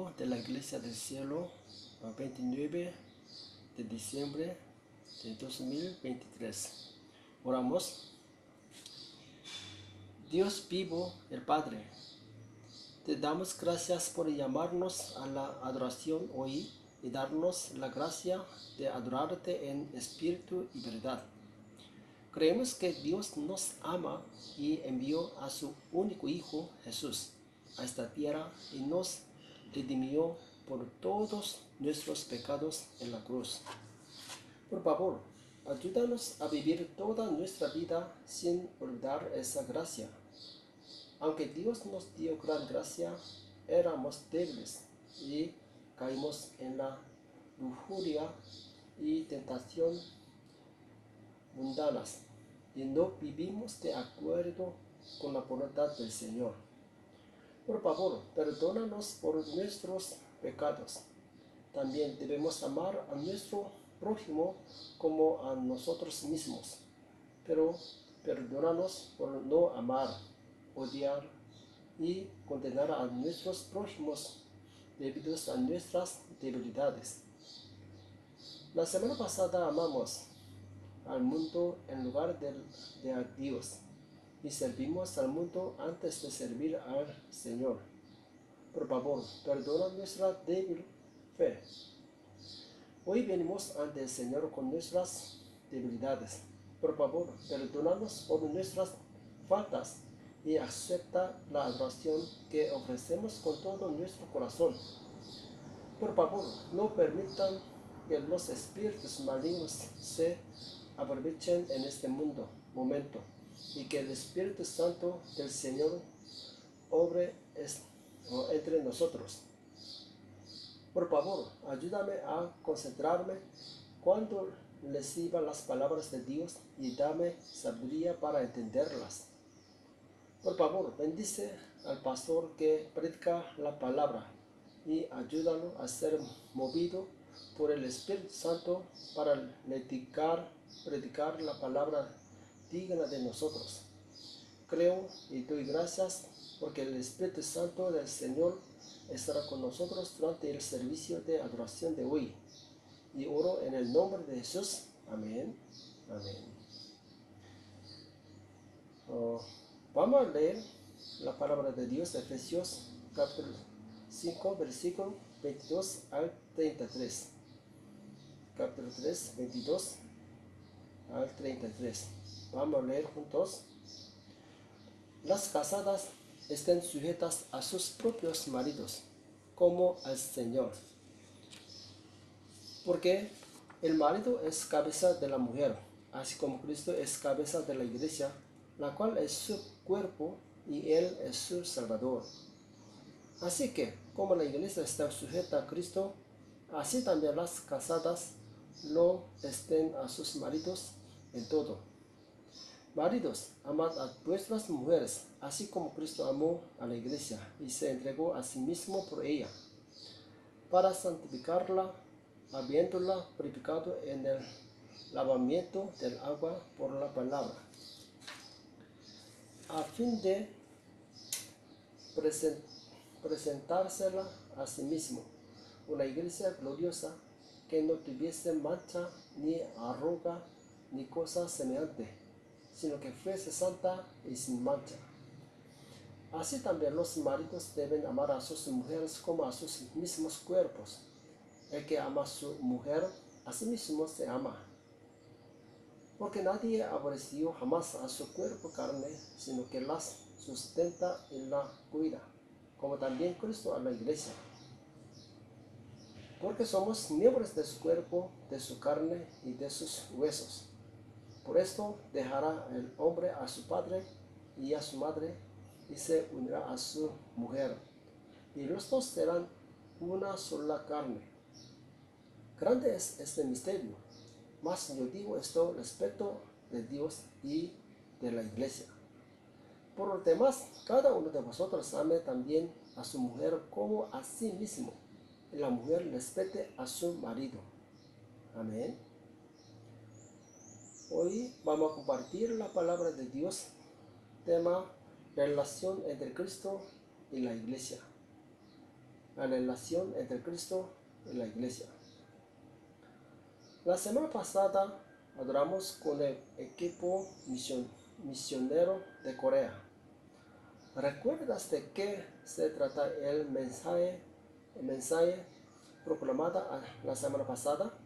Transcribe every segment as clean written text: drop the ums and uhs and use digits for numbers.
domingo de la Iglesia del Cielo, 29 de diciembre de 2023. Oramos. Dios vivo, el Padre, te damos gracias por llamarnos a la adoración hoy y darnos la gracia de adorarte en espíritu y verdad. Creemos que Dios nos ama y envió a su único Hijo, Jesús, a esta tierra y nos redimió por todos nuestros pecados en la cruz. Por favor, ayúdanos a vivir toda nuestra vida sin olvidar esa gracia. Aunque Dios nos dio gran gracia, éramos débiles y caímos en la lujuria y tentación mundanas y no vivimos de acuerdo con la voluntad del Señor. Por favor, perdónanos por nuestros pecados. También debemos amar a nuestro prójimo como a nosotros mismos. Pero perdónanos por no amar, odiar y condenar a nuestros prójimos debido a nuestras debilidades. La semana pasada amamos al mundo en lugar de a Dios y servimos al mundo antes de servir al Señor. Por favor, perdona nuestra débil fe. Hoy venimos ante el Señor con nuestras debilidades. Por favor, perdónanos por nuestras faltas y acepta la adoración que ofrecemos con todo nuestro corazón. Por favor, no permitan que los espíritus malignos se aprovechen en este momento y que el Espíritu Santo del Señor obre entre nosotros. Por favor, ayúdame a concentrarme cuando reciba las palabras de Dios y dame sabiduría para entenderlas. Por favor, bendice al pastor que predica la palabra y ayúdalo a ser movido por el Espíritu Santo para predicar la palabra digna de nosotros. Creo y doy gracias porque el Espíritu Santo del Señor estará con nosotros durante el servicio de adoración de hoy. Y oro en el nombre de Jesús. Amén. Amén. Vamos a leer la palabra de Dios, Efesios capítulo 5, versículo 22 al 33. Capítulo 3, 22 al 33. Vamos a leer juntos. Las casadas estén sujetas a sus propios maridos, como al Señor. Porque el marido es cabeza de la mujer, así como Cristo es cabeza de la iglesia, la cual es su cuerpo y Él es su Salvador. Así que, como la iglesia está sujeta a Cristo, así también las casadas lo estén a sus maridos en todo. Maridos, amad a vuestras mujeres, así como Cristo amó a la iglesia y se entregó a sí mismo por ella, para santificarla, habiéndola purificado en el lavamiento del agua por la palabra, a fin de presentársela a sí mismo, una iglesia gloriosa que no tuviese mancha, ni arruga, ni cosa semejante, sino que fuese santa y sin mancha. Así también los maridos deben amar a sus mujeres como a sus mismos cuerpos. El que ama a su mujer, a sí mismo se ama. Porque nadie aborreció jamás a su cuerpo carne, sino que las sustenta y la cuida, como también Cristo a la iglesia. Porque somos miembros de su cuerpo, de su carne y de sus huesos. Por esto dejará el hombre a su padre y a su madre, y se unirá a su mujer, y los dos serán una sola carne. Grande es este misterio, mas yo digo esto respecto de Dios y de la iglesia. Por lo demás, cada uno de vosotros ame también a su mujer como a sí mismo, y la mujer respete a su marido. Amén. Hoy vamos a compartir la palabra de Dios, tema relación entre Cristo y la iglesia. la relación entre Cristo y la iglesia. La semana pasada adoramos con el equipo misionero de Corea. ¿Recuerdas de qué se trata el mensaje proclamado la semana pasada?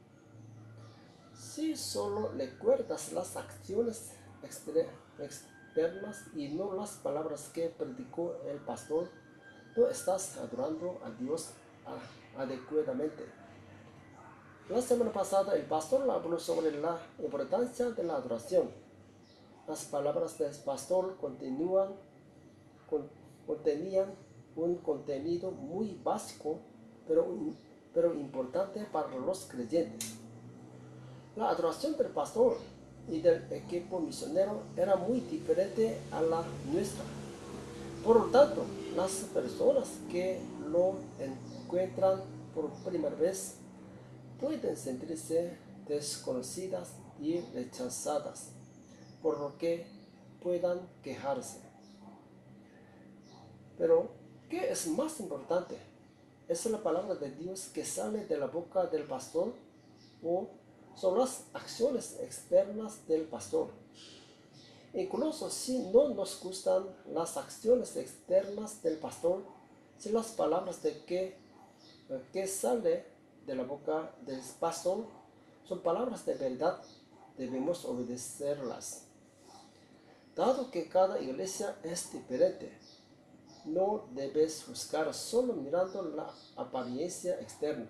Si solo recuerdas las acciones externas y no las palabras que predicó el pastor, no estás adorando a Dios adecuadamente. La semana pasada el pastor habló sobre la importancia de la adoración. Las palabras del pastor contenían un contenido muy básico, pero importante para los creyentes. La adoración del pastor y del equipo misionero era muy diferente a la nuestra. Por lo tanto, las personas que lo encuentran por primera vez pueden sentirse desconocidas y rechazadas, por lo que puedan quejarse. Pero, ¿qué es más importante? ¿Es la palabra de Dios que sale de la boca del pastor o son las acciones externas del pastor? Incluso si no nos gustan las acciones externas del pastor, si las palabras que sale de la boca del pastor son palabras de verdad, debemos obedecerlas. Dado que cada iglesia es diferente, no debes juzgar solo mirando la apariencia externa.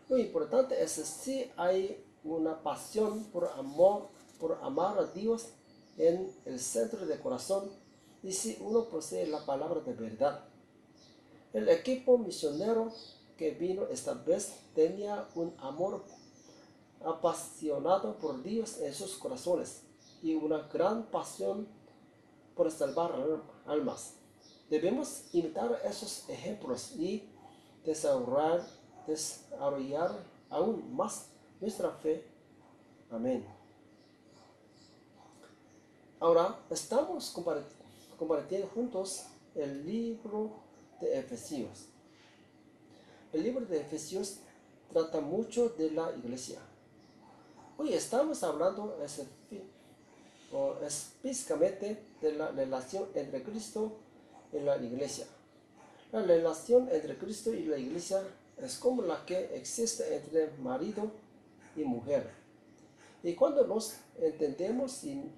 Lo importante es si hay una pasión por amar a Dios en el centro del corazón y si uno posee la palabra de verdad. El equipo misionero que vino esta vez tenía un amor apasionado por Dios en sus corazones y una gran pasión por salvar almas. Debemos imitar esos ejemplos y desarrollar aún más nuestra fe. Amén. Ahora estamos compartiendo juntos el libro de Efesios. El libro de Efesios trata mucho de la iglesia. Hoy estamos hablando específicamente de la relación entre Cristo y la iglesia. La relación entre Cristo y la iglesia es como la que existe entre marido y mujer. Y cuando nos entendemos y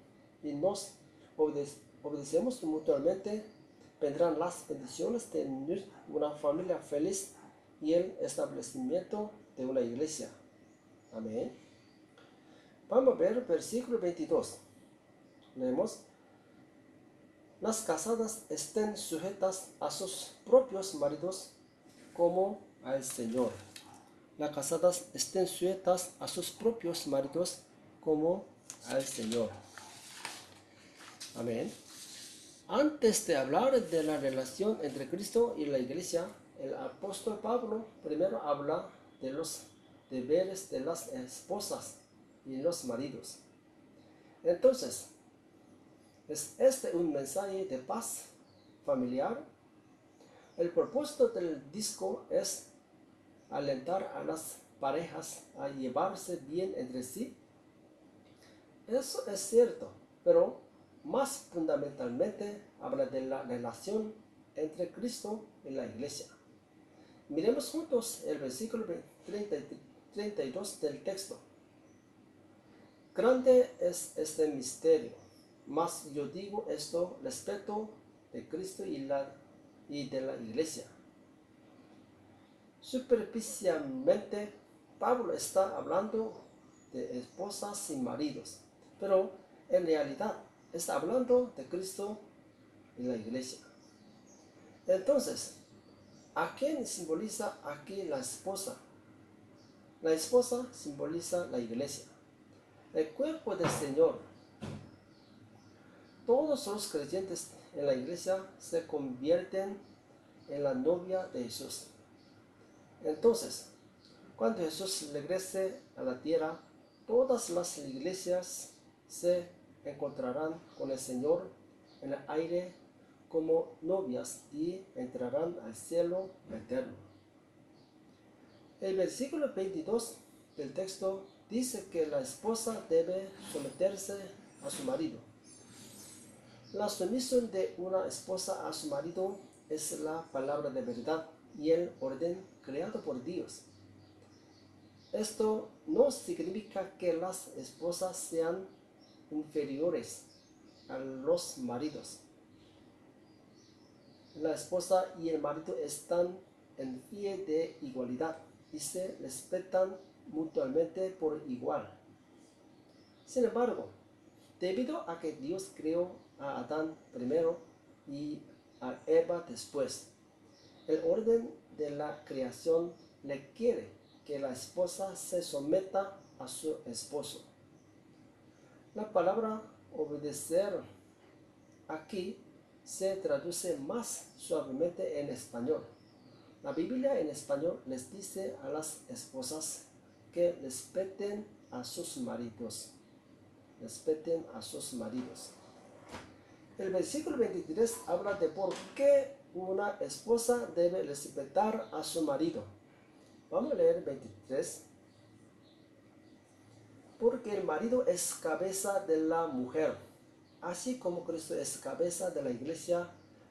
nos obedecemos mutuamente, vendrán las bendiciones de una familia feliz y el establecimiento de una iglesia. Amén. Vamos a ver versículo 22. Leemos: las casadas estén sujetas a sus propios maridos como al Señor. Las casadas estén sujetas a sus propios maridos como al Señor. Amén. Antes de hablar de la relación entre Cristo y la iglesia, el apóstol Pablo primero habla de los deberes de las esposas y los maridos. Entonces, ¿es este un mensaje de paz familiar? El propósito del disco es alentar a las parejas a llevarse bien entre sí. Eso es cierto, pero más fundamentalmente habla de la relación entre Cristo y la iglesia. Miremos juntos el versículo 32 del texto. Grande es este misterio, mas yo digo esto respecto de Cristo y de la iglesia. Superficialmente, Pablo está hablando de esposas y maridos, pero en realidad está hablando de Cristo y la iglesia. Entonces, ¿a quién simboliza aquí la esposa? La esposa simboliza la iglesia, el cuerpo del Señor. Todos los creyentes en la iglesia se convierten en la novia de Jesús. Entonces, cuando Jesús regrese a la tierra, todas las iglesias se encontrarán con el Señor en el aire como novias y entrarán al cielo eterno. El versículo 22 del texto dice que la esposa debe someterse a su marido. La sumisión de una esposa a su marido es la palabra de verdad y el orden creado por Dios. Esto no significa que las esposas sean inferiores a los maridos. La esposa y el marido están en pie de igualdad y se respetan mutuamente por igual. Sin embargo, debido a que Dios creó a Adán primero y a Eva después, el orden de la creación requiere que la esposa se someta a su esposo. La palabra obedecer aquí se traduce más suavemente en español. La Biblia en español les dice a las esposas que respeten a sus maridos. Respeten a sus maridos. El versículo 23 habla de por qué una esposa debe respetar a su marido. Vamos a leer 23. Porque el marido es cabeza de la mujer, así como Cristo es cabeza de la iglesia,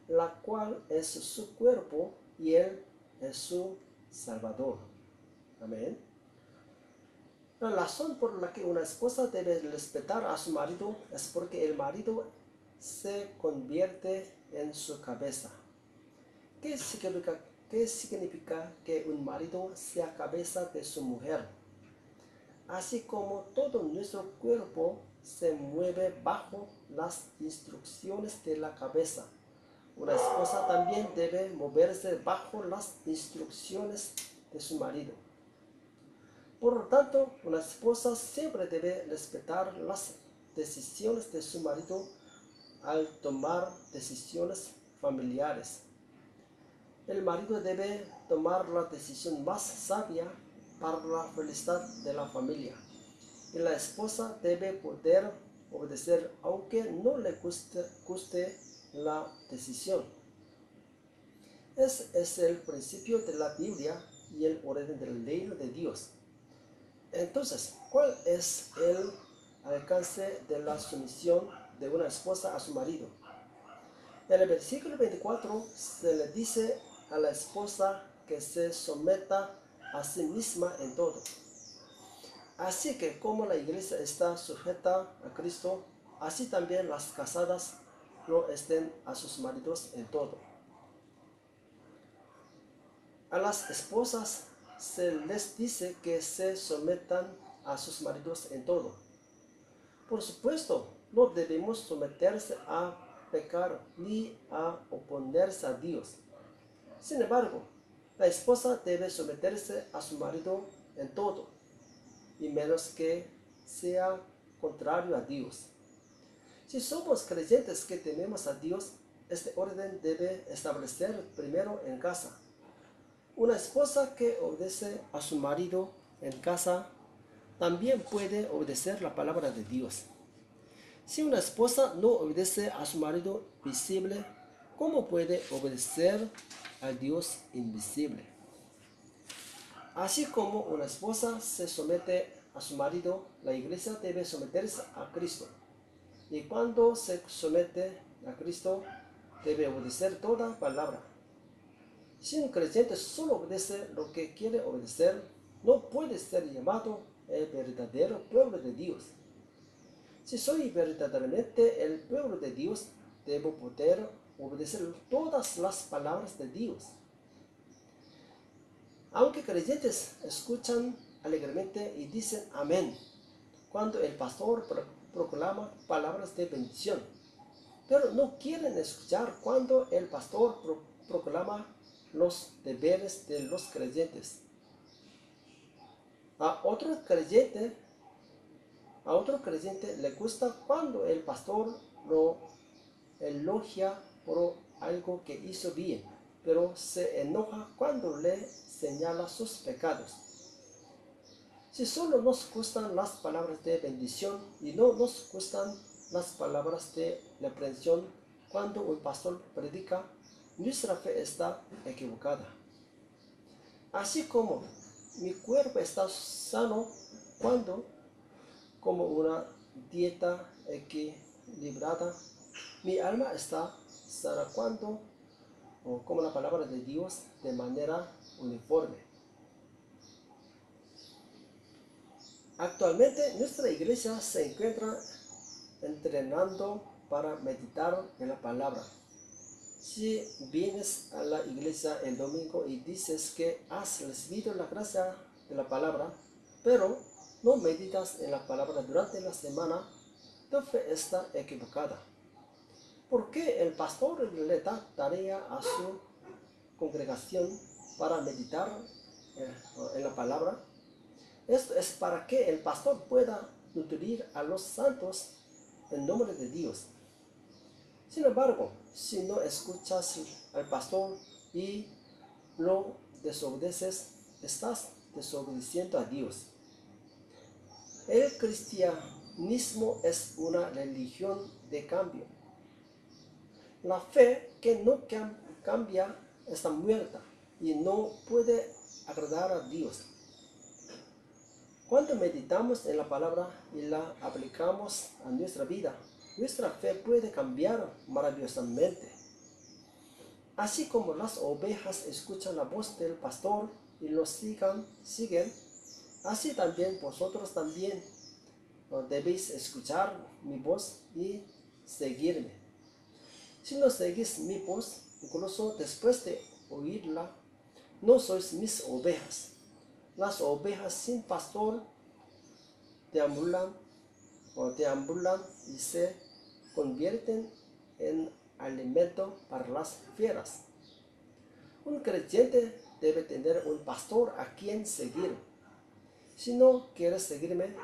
la cual es su cuerpo y él es su Salvador. Amén. La razón por la que una esposa debe respetar a su marido es porque el marido se convierte en su cabeza. ¿Qué significa que un marido sea cabeza de su mujer? Así como todo nuestro cuerpo se mueve bajo las instrucciones de la cabeza, una esposa también debe moverse bajo las instrucciones de su marido. Por lo tanto, una esposa siempre debe respetar las decisiones de su marido al tomar decisiones familiares. El marido debe tomar la decisión más sabia para la felicidad de la familia. Y la esposa debe poder obedecer aunque no le guste la decisión. Ese es el principio de la Biblia y el orden del reino de Dios. Entonces, ¿cuál es el alcance de la sumisión de una esposa a su marido? En el versículo 24 se le dice a la esposa que se someta a sí misma en todo. Así que como la iglesia está sujeta a Cristo, así también las casadas lo estén a sus maridos en todo. A las esposas se les dice que se sometan a sus maridos en todo. Por supuesto, no debemos someterse a pecar ni a oponerse a Dios. Sin embargo, la esposa debe someterse a su marido en todo, y menos que sea contrario a Dios. Si somos creyentes que tememos a Dios, este orden debe establecer primero en casa. Una esposa que obedece a su marido en casa también puede obedecer la palabra de Dios. Si una esposa no obedece a su marido visible, ¿cómo puede obedecer al Dios invisible? Así como una esposa se somete a su marido, la iglesia debe someterse a Cristo. Y cuando se somete a Cristo, debe obedecer toda palabra. Si un creyente solo obedece lo que quiere obedecer, no puede ser llamado el verdadero pueblo de Dios. Si soy verdaderamente el pueblo de Dios, debo poder obedecer todas las palabras de Dios. Aunque creyentes escuchan alegremente y dicen amén cuando el pastor proclama palabras de bendición, pero no quieren escuchar cuando el pastor proclama los deberes de los creyentes. A otro creyente le gusta cuando el pastor lo elogia por algo que hizo bien, pero se enoja cuando le señala sus pecados. Si solo nos gustan las palabras de bendición y no nos gustan las palabras de reprensión, cuando un pastor predica, nuestra fe está equivocada. Así como mi cuerpo está sano cuando como una dieta equilibrada, mi alma está sana cuando como la palabra de Dios de manera uniforme. Actualmente nuestra iglesia se encuentra entrenando para meditar en la palabra. Si vienes a la iglesia el domingo y dices que has recibido la gracia de la palabra, pero no meditas en la palabra durante la semana, tu fe está equivocada. ¿Por qué el pastor le da tarea a su congregación para meditar en la palabra? Esto es para que el pastor pueda nutrir a los santos en nombre de Dios. Sin embargo, si no escuchas al pastor y lo desobedeces, estás desobedeciendo a Dios. El cristianismo es una religión de cambio. La fe que no cambia está muerta y no puede agradar a Dios. Cuando meditamos en la palabra y la aplicamos a nuestra vida, nuestra fe puede cambiar maravillosamente. Así como las ovejas escuchan la voz del pastor y lo siguen, así también vosotros también debéis escuchar mi voz y seguirme. Si no seguís mi voz, incluso después de oírla, no sois mis ovejas. Las ovejas sin pastor deambulan y se convierten en alimento para las fieras. Un creyente debe tener un pastor a quien seguir. Si no quieres seguirme,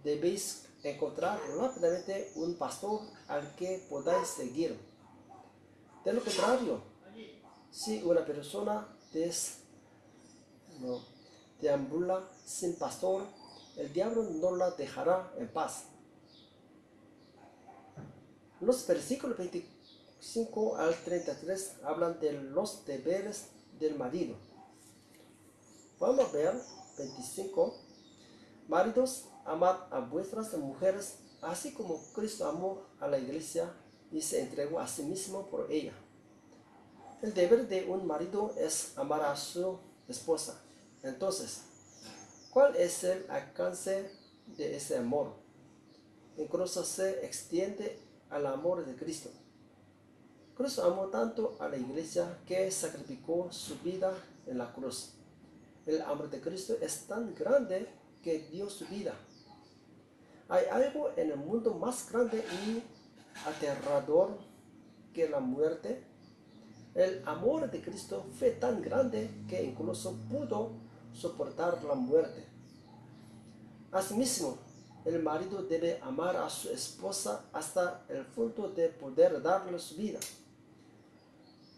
debéis encontrar rápidamente un pastor al que podáis seguir. De lo contrario, si una persona deambula sin pastor, el diablo no la dejará en paz. Los versículos 25 al 33 hablan de los deberes del marido. Vamos a ver 25. Maridos, amad a vuestras mujeres, así como Cristo amó a la iglesia y se entregó a sí mismo por ella. El deber de un marido es amar a su esposa. Entonces, ¿cuál es el alcance de ese amor? Incluso se extiende al amor de Cristo. Cristo amó tanto a la iglesia que sacrificó su vida en la cruz. El amor de Cristo es tan grande que dio su vida. ¿Hay algo en el mundo más grande y aterrador que la muerte? El amor de Cristo fue tan grande que incluso pudo soportar la muerte. Asimismo, el marido debe amar a su esposa hasta el punto de poder darle su vida.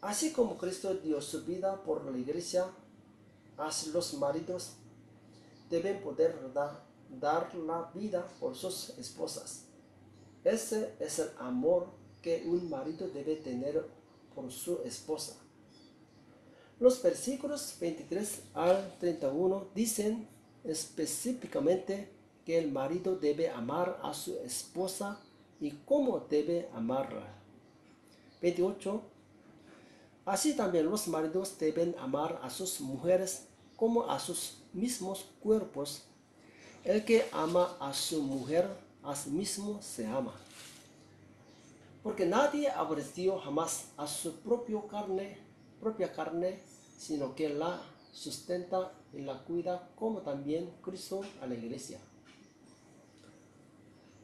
Así como Cristo dio su vida por la iglesia, así los maridos deben poder dar la vida por sus esposas. Ese es el amor que un marido debe tener por su esposa. Los versículos 23 al 31 dicen específicamente que el marido debe amar a su esposa y cómo debe amarla. 28. Así también los maridos deben amar a sus mujeres como a sus mismos cuerpos. El que ama a su mujer, a sí mismo se ama. Porque nadie aborreció jamás a su propia carne, sino que la sustenta y la cuida, como también Cristo a la iglesia.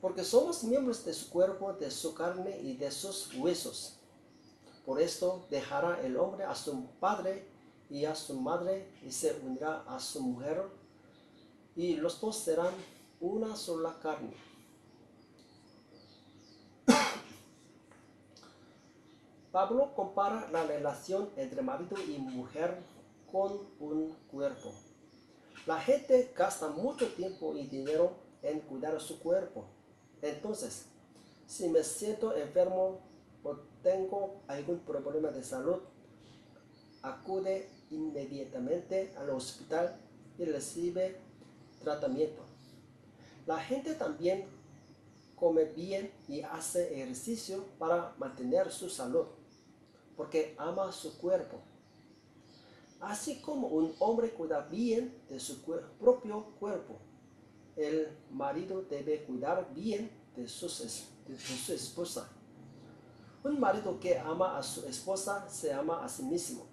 Porque somos miembros de su cuerpo, de su carne y de sus huesos. Por esto dejará el hombre a su padre y a su madre y se unirá a su mujer, y los dos serán una sola carne. Pablo compara la relación entre marido y mujer con un cuerpo. La gente gasta mucho tiempo y dinero en cuidar su cuerpo. Entonces, si me siento enfermo, tengo algún problema de salud, acude inmediatamente al hospital y recibe tratamiento. La gente también come bien y hace ejercicio para mantener su salud, porque ama su cuerpo. Así como un hombre cuida bien de su propio cuerpo, el marido debe cuidar bien de su esposa. Un marido que ama a su esposa se ama a sí mismo.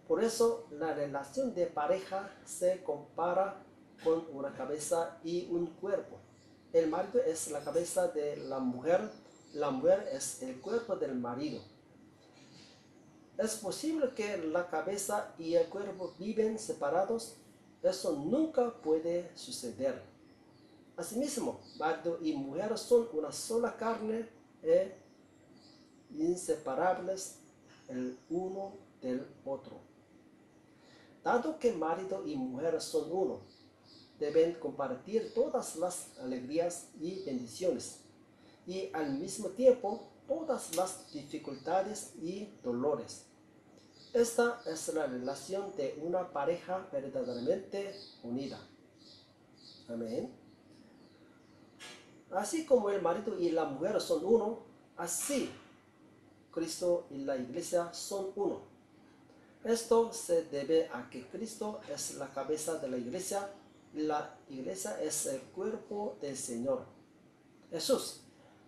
Por eso la relación de pareja se compara con una cabeza y un cuerpo. El marido es la cabeza de la mujer es el cuerpo del marido. ¿Es posible que la cabeza y el cuerpo viven separados? Eso nunca puede suceder. Asimismo, marido y mujer son una sola carne e inseparables el uno del otro. Dado que marido y mujer son uno, deben compartir todas las alegrías y bendiciones, y al mismo tiempo todas las dificultades y dolores. Esta es la relación de una pareja verdaderamente unida. Amén. Así como el marido y la mujer son uno, así Cristo y la iglesia son uno. Esto se debe a que Cristo es la cabeza de la iglesia y la iglesia es el cuerpo del Señor. Jesús,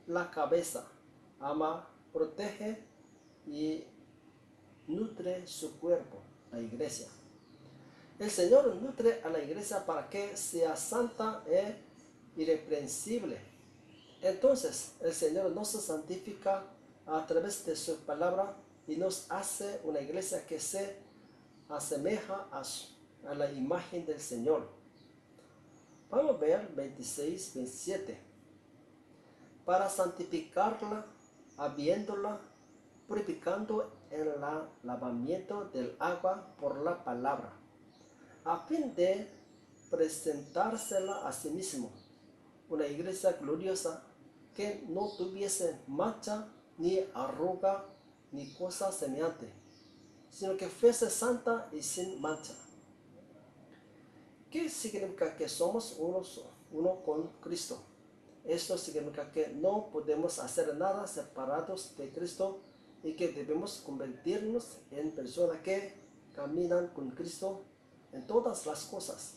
la cabeza, ama, protege y nutre su cuerpo, la iglesia. El Señor nutre a la iglesia para que sea santa e irreprensible. Entonces, el Señor nos santifica a través de su palabra y nos hace una iglesia que se asemeja a la imagen del Señor. Vamos a ver 26, 27. Para santificarla, habiéndola purificando en el lavamiento del agua por la palabra, a fin de presentársela a sí mismo, una iglesia gloriosa que no tuviese mancha, ni arruga, ni cosa semejante, sino que fuese santa y sin mancha. ¿Qué significa que somos uno con Cristo? Esto significa que no podemos hacer nada separados de Cristo y que debemos convertirnos en personas que caminan con Cristo en todas las cosas.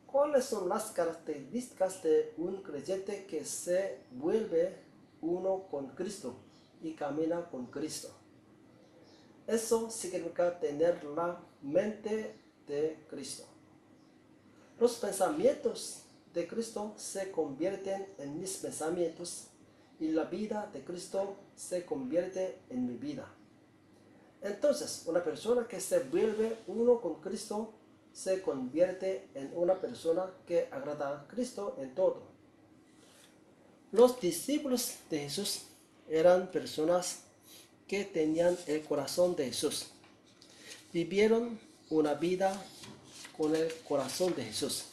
¿Cuáles son las características de un creyente que se vuelve uno con Cristo y camina con Cristo? Eso significa tener la mente de Cristo. Los pensamientos de Cristo se convierten en mis pensamientos y la vida de Cristo se convierte en mi vida. Entonces, una persona que se vuelve uno con Cristo se convierte en una persona que agrada a Cristo en todo. Los discípulos de Jesús eran personas que tenían el corazón de Jesús. Vivieron una vida con el corazón de Jesús,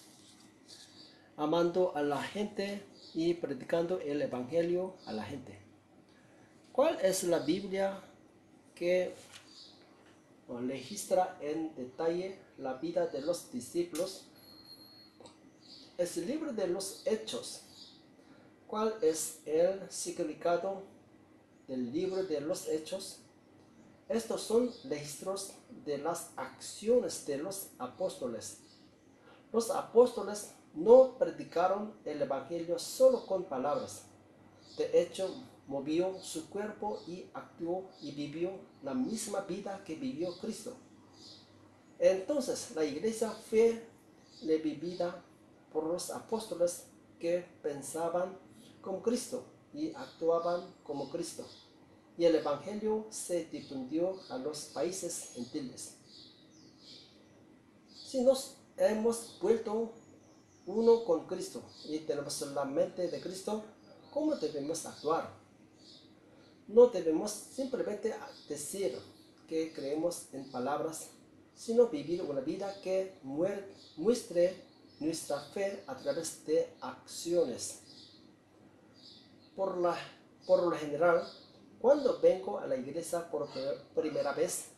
amando a la gente y predicando el evangelio a la gente. ¿Cuál es la Biblia que registra en detalle la vida de los discípulos? Es el libro de los Hechos. ¿Cuál es el significado del libro de los Hechos? Estos son registros de las acciones de los apóstoles. Los apóstoles no predicaron el evangelio solo con palabras. De hecho, movió su cuerpo y actuó y vivió la misma vida que vivió Cristo. Entonces, la iglesia fue revivida por los apóstoles que pensaban como Cristo y actuaban como Cristo. Y el evangelio se difundió a los países gentiles. Si nos hemos vuelto uno con Cristo y tenemos la mente de Cristo, ¿cómo debemos actuar? No debemos simplemente decir que creemos en palabras, sino vivir una vida que muestre nuestra fe a través de acciones. Por lo general, Cuando vengo a la iglesia por primera vez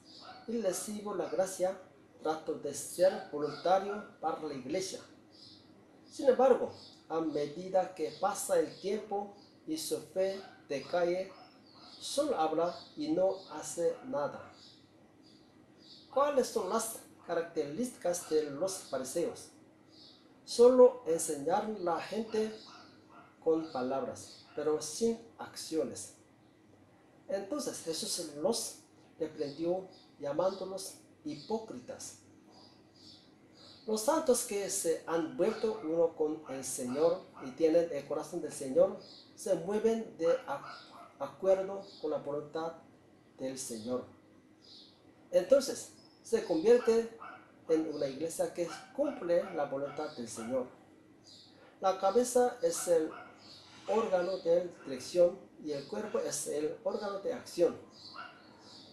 y recibo la gracia, trato de ser voluntario para la iglesia. Sin embargo, a medida que pasa el tiempo y su fe decae, solo habla y no hace nada. ¿Cuáles son las características de los fariseos? Solo enseñar a la gente con palabras, pero sin acciones. Entonces Jesús los reprendió llamándolos hipócritas. Los santos que se han vuelto uno con el Señor y tienen el corazón del Señor se mueven de acuerdo con la voluntad del Señor. Entonces se convierte en una iglesia que cumple la voluntad del Señor. La cabeza es el órgano de dirección y el cuerpo es el órgano de acción.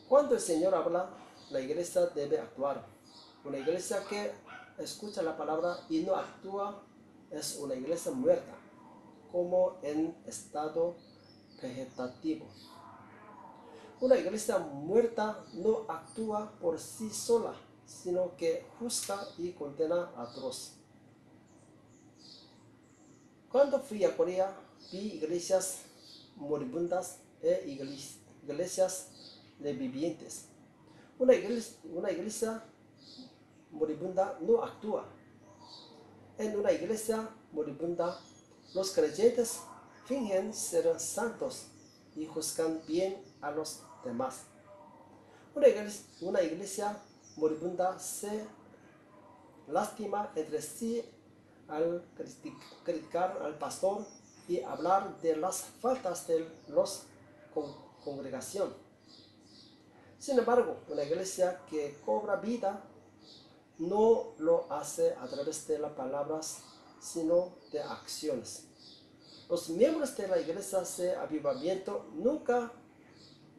Cuando el Señor habla, la iglesia debe actuar. Una iglesia que escucha la palabra y no actúa es una iglesia muerta, como en estado vegetativo. Una iglesia muerta no actúa por sí sola, sino que juzga y condena a otros. Cuando fui a Corea, vi iglesias moribundas e iglesias vivientes. Una iglesia moribunda no actúa. En una iglesia moribunda, los creyentes fingen ser santos y juzgan bien a los demás. Una iglesia moribunda se lastima entre sí al criticar al pastor y hablar de las faltas de los congregación. Sin embargo, una iglesia que cobra vida no lo hace a través de las palabras, sino de acciones. Los miembros de la iglesia de avivamiento nunca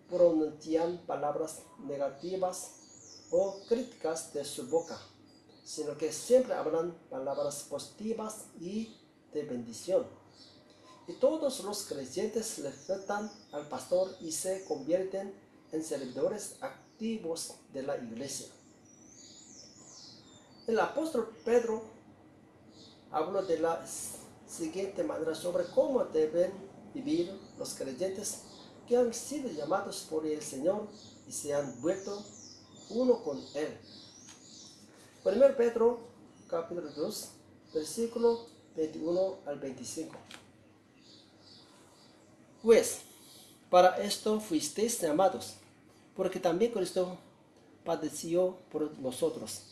pronuncian palabras negativas o críticas de su boca, sino que siempre hablan palabras positivas y de bendición. Y todos los creyentes respetan al pastor y se convierten en servidores activos de la iglesia. El apóstol Pedro habló de la siguiente manera sobre cómo deben vivir los creyentes que han sido llamados por el Señor y se han vuelto uno con Él. 1 Pedro capítulo 2, versículo 21 al 25. Pues, para esto fuisteis llamados, porque también Cristo padeció por nosotros,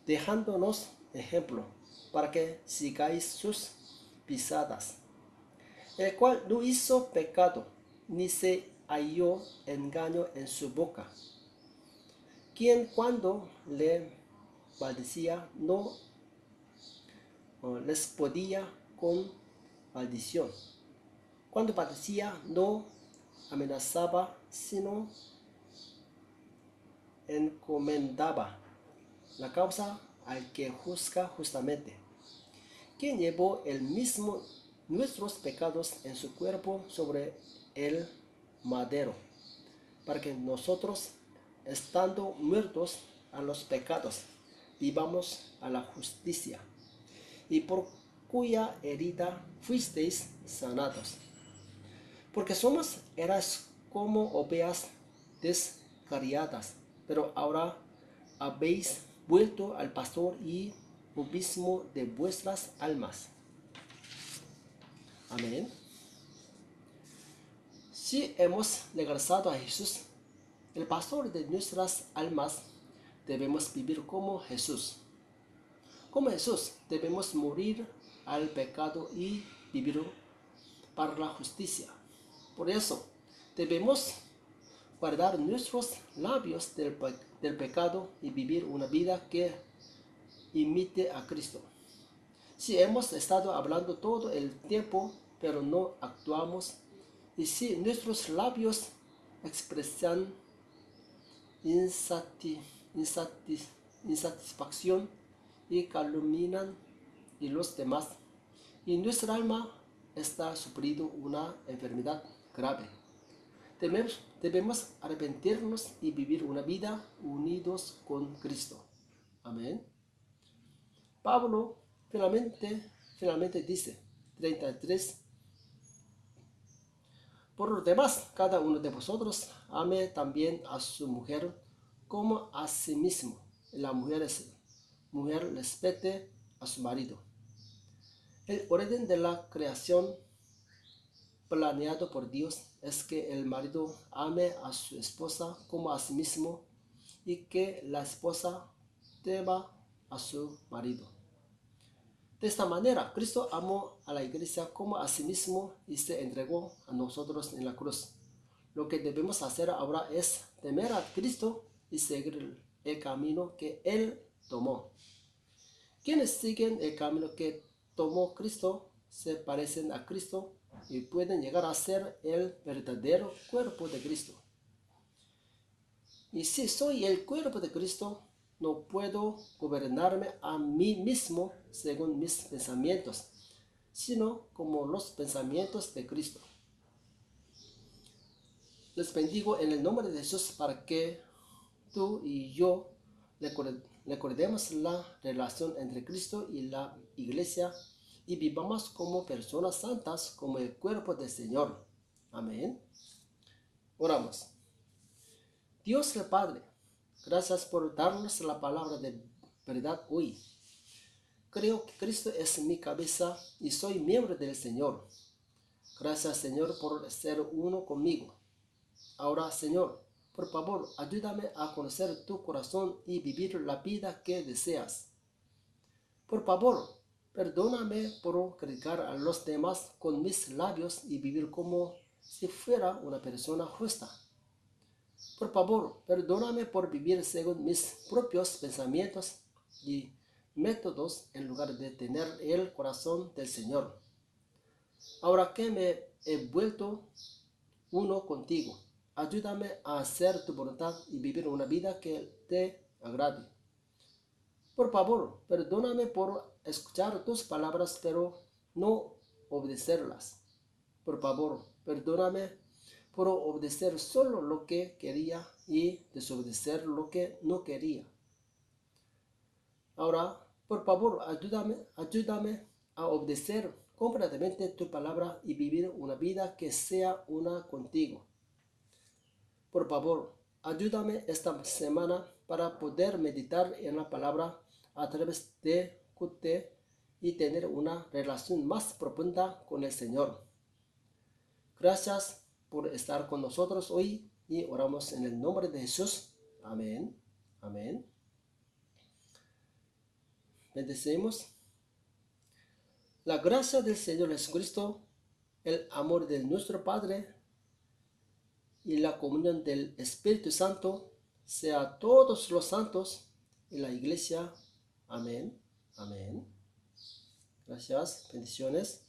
dejándonos ejemplo, para que sigáis sus pisadas, el cual no hizo pecado, ni se halló engaño en su boca, quien cuando le maldecía no les podía con maldición. Cuando padecía no amenazaba, sino encomendaba la causa al que juzga justamente, quien llevó el mismo nuestros pecados en su cuerpo sobre el madero, para que nosotros, estando muertos a los pecados, vivamos a la justicia, y por cuya herida fuisteis sanados. Porque eras como ovejas descarriadas, pero ahora habéis vuelto al pastor y obispo de vuestras almas. Amén. Si hemos regresado a Jesús, el pastor de nuestras almas, debemos vivir como Jesús. Como Jesús, debemos morir al pecado y vivir para la justicia. Por eso, debemos guardar nuestros labios del pecado y vivir una vida que imite a Cristo. Si hemos estado hablando todo el tiempo, pero no actuamos, y si nuestros labios expresan insatisfacción y calumnian a los demás, y nuestra alma está sufriendo una enfermedad grave, debemos arrepentirnos y vivir una vida unidos con Cristo. Amén. Pablo finalmente dice, 33, por lo demás, cada uno de vosotros ame también a su mujer como a sí mismo. La mujer respete a su marido. El orden de la creación planeado por Dios es que el marido ame a su esposa como a sí mismo y que la esposa tema a su marido. De esta manera, Cristo amó a la iglesia como a sí mismo y se entregó a nosotros en la cruz. Lo que debemos hacer ahora es temer a Cristo y seguir el camino que Él tomó. Quienes siguen el camino que tomó Cristo se parecen a Cristo y pueden llegar a ser el verdadero cuerpo de Cristo. Y si soy el cuerpo de Cristo, no puedo gobernarme a mí mismo según mis pensamientos, sino como los pensamientos de Cristo. Les bendigo en el nombre de Jesús para que tú y yo recordemos la relación entre Cristo y la iglesia y vivamos como personas santas, como el cuerpo del Señor. Amén. Oramos. Dios el Padre, gracias por darnos la palabra de verdad hoy. Creo que Cristo es mi cabeza y soy miembro del Señor. Gracias, Señor, por ser uno conmigo. Ahora, Señor, por favor, ayúdame a conocer tu corazón y vivir la vida que deseas. Por favor, perdóname por criticar a los demás con mis labios y vivir como si fuera una persona justa. Por favor, perdóname por vivir según mis propios pensamientos y métodos en lugar de tener el corazón del Señor. Ahora que me he vuelto uno contigo, ayúdame a hacer tu voluntad y vivir una vida que te agrade. Por favor, perdóname por escuchar tus palabras pero no obedecerlas. Por favor, perdóname por obedecer solo lo que quería y desobedecer lo que no quería. Ahora, por favor, ayúdame a obedecer completamente tu palabra y vivir una vida que sea una contigo. Por favor, ayúdame esta semana para poder meditar en la palabra a través de QT y tener una relación más profunda con el Señor. Gracias por estar con nosotros hoy y oramos en el nombre de Jesús. Amén. Amén. Bendecimos. La gracia del Señor Jesucristo, el amor de nuestro Padre y la comunión del Espíritu Santo sea a todos los santos en la iglesia. Amén. Amén. Gracias. Bendiciones.